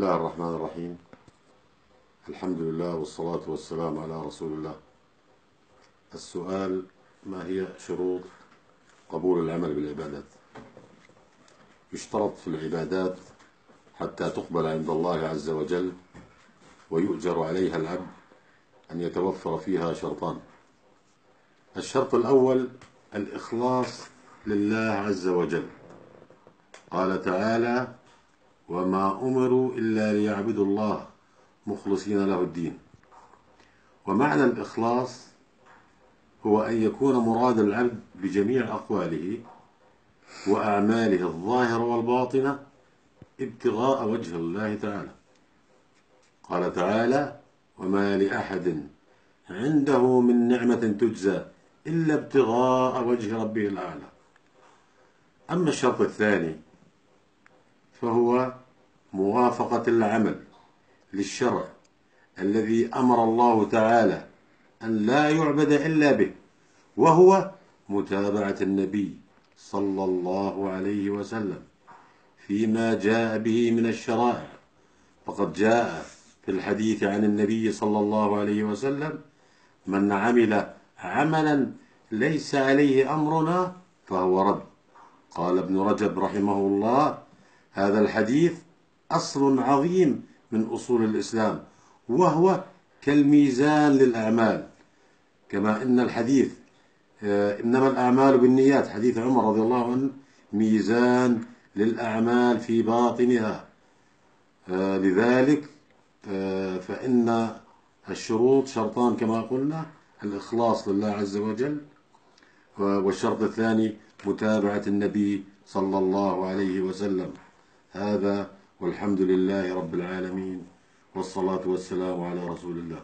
الله الرحمن الرحيم. الحمد لله والصلاة والسلام على رسول الله. السؤال: ما هي شروط قبول العمل بالعبادات؟ يشترط في العبادات حتى تقبل عند الله عز وجل ويؤجر عليها العبد أن يتوفر فيها شرطان. الشرط الأول الإخلاص لله عز وجل. قال تعالى: وما أمروا إلا ليعبدوا الله مخلصين له الدين. ومعنى الإخلاص هو أن يكون مراد العبد بجميع أقواله وأعماله الظاهرة والباطنة ابتغاء وجه الله تعالى. قال تعالى: وما لأحد عنده من نعمة تجزى إلا ابتغاء وجه ربه الأعلى. أما الشرط الثاني فهو موافقة العمل للشرع الذي أمر الله تعالى أن لا يعبد إلا به، وهو متابعة النبي صلى الله عليه وسلم فيما جاء به من الشرائع. فقد جاء في الحديث عن النبي صلى الله عليه وسلم: من عمل عملا ليس عليه أمرنا فهو رد. قال ابن رجب رحمه الله: هذا الحديث أصل عظيم من أصول الإسلام، وهو كالميزان للأعمال. كما إن الحديث إنما الأعمال بالنيات، حديث عمر رضي الله عنه، ميزان للأعمال في باطنها. لذلك فإن الشروط شرطان كما قلنا: الإخلاص لله عز وجل، والشرط الثاني متابعة النبي صلى الله عليه وسلم. هذا، والحمد لله رب العالمين، والصلاة والسلام على رسول الله.